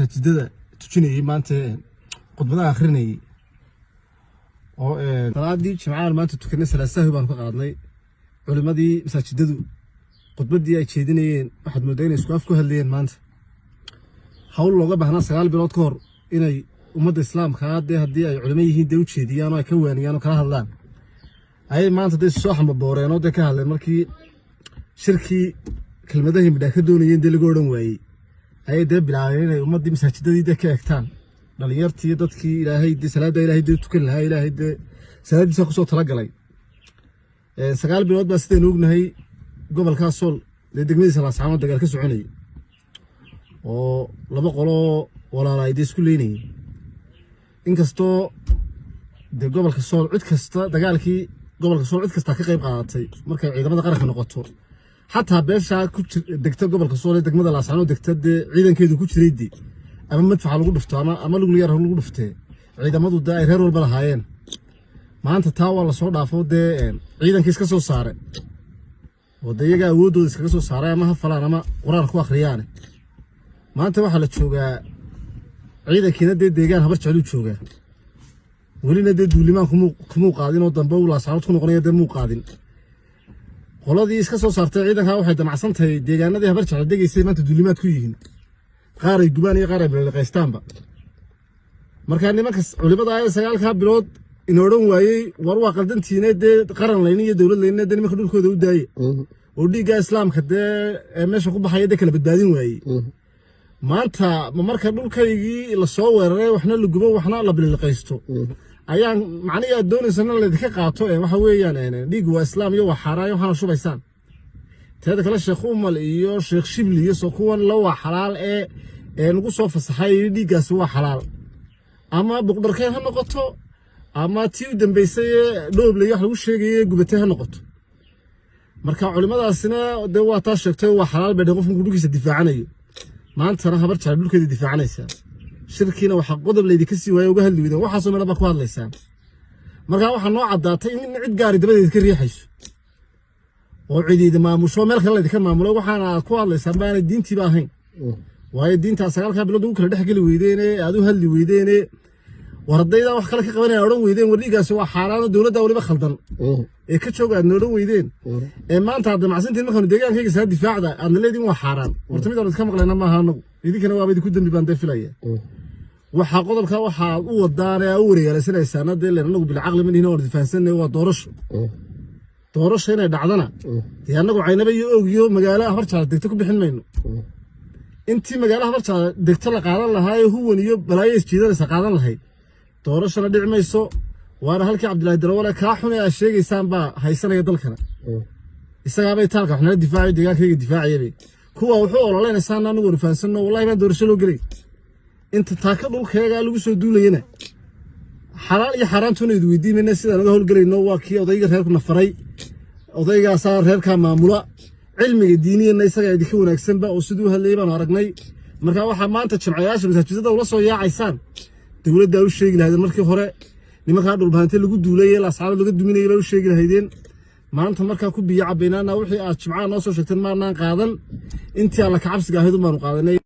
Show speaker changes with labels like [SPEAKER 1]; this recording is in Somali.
[SPEAKER 1] جدّة تجيني ما أنت قد بدأ آخرني أو طلعت دي جماعة ما أنت تكني سلاسة بان قاعدني علماء دي مثلا جدّة قد بدي أشيدني واحد مدين يسقف كهلين ما أنت حاول لغة بهنا سجال بلاد كور إني أمة الإسلام خاد ده هدي علماء يهين ده وشيدي أنا كواني أنا كره الله أي ما أنت ده الصح مبورينه ده كهلا مركي شركي كلمة ده بدأ كدوني ده اللي قولهم وعي أي ده بالعين أمة دي مساجد دي ده كأكتان دليرتي dadkii ilaahay dii salaada ilaahay dii tukan lahaa ilaahay dii salaadiisa ku soo talagalay sagaal bilood baa sideen ognahay gobolka Sool degmadiisa la saamo dagaal ka soconay oo laba qolo walaalay isku leeynay inkastoo de gobolka Sool cid kasta dagaalkii gobolka Sool cid kasta ka qayb qaadatay markay ciidamada qaranka noqoto xataa beesha ku degta gobolka Sool degmada la saamo degta ciidankeedu ku jireedii ama madfac lagu dhufto ama lagu yar lagu dhuftay ciidamadu daa reer walba lahaayeen maanta taa waa la soo dhaafo ciidankiis ka soo saaray wadayaga awoodooda iska soo saaray ama hafalaan ama quraan ku akhriyaan maanta waxa la joogaa ciidankiina deegaan habar jecel joogaa walina duulimaan kuma qaadin oo dambe uu la saarto ku noqonaya muu qaadin qoladii iska soo saartay ciidanka waxay damacsan tahay deegaanadii habar jecel degaysay maanta duulimaad ku yihiin قاري جباني قاري بالقيستان با مركان nimankas culimada ay sagaalka bilood in oran waayay war waa qaldantiina qaran leeyniyo dawlad leeyniyo nimanka dhulkooda u daayay oo dhiiga islaamka meesha ku baxay kala badbaadin waayay maanta marka dhulkaygii la soo weeraray waxna la gubo waxna la bilqaysto ayaan macnaheedu doonaysan in la idinka qaato waxa weeyaan dhiigu waa islaam iyo waa xaraayo waxana shubaysaan teeda kale sheekh umal iyo sheekh shibli iyo soo kuwan la waa xalaal lagu soo fasaxay dhiigaas waa xalaal ama buqdarkeen ha noqoto ama tii u dambeysay dhooblay wax lagu sheegay gubatay ha noqoto marka culimadaasina waa taa sheegtay waa xalaal bay qofku dhulkiisa difaacanayo maanta habar jecel dhulkeeda difaacanaysa shirkiina waxa qodob leedii ka sii waayay uga hadli weydeen waxa soo meelaba ku hadlaysaan marka waxa noo cadaatay in cid gaari dabadeed ka riixayso oo ciidida maamusho meel kale idinka maamulo waxaana ku hadlaysan baan diintii ba ahayn waayo diinta sagaalka bilood uu kala dhaxgali weydeen aad u hadli weydeen wardayda wax kale ka qabanay oran weydeen warigaas waa xaaraan dawladda waliba khaldan ka joogaad noodan weydeen maanta hadda macsantiin markaan deegaankayga saa difaacda aad leedin waa xaaraan horta mid aan iska maqlayna ma aha anagu idinkana waa idinku dambi baan filaya waxa qodobka waxa u wadaan u wareegaysanaysan anagu bil aqli min hina oo difaansanay waa doorasho doorasho inay dhacdana anagu caynaba iyo ogiyo magaalaha horta degto ku bixin mayno intii magaalaha horta degto la qaadan lahaa huwan iyo balaayo isjiidanaysa qaadan lahay doorashana dhicmayso waana halkii Cabdullaahi Darawale ka xun ay sheegaysaan ba haysanaya dalkana isaga bay taalka waxna difaaci deegaankayga difaaciyay kuwa wuxuu ololeynaysan anagu rifaansanno wallahi baan doorasho loo galay inta taaka dhulkayga lagu soo duulayna xalaal iyo xaraantuna idin weydiinayna sida naga howlgalayno waa kii odayga reerku nafaray odaygaas reerka maamula cilmiga diiniyana isaga idinka wanaagsan ba oo sidoo hadlay baan aragnay marka waxa maanta jimcayaasha masaajidada ula soo yaacaysaan dawladda u sheegi lahayd markii hore nimanka dhulbaantay lagu duulay la asxaab laga duminay u sheegi lahaydeen maanta marka ku biyo cabeynana wixii aad jimcaha noo soo sheegteen maanaan qaadan intii alla ka cabsiga ahayd u maan qaadanay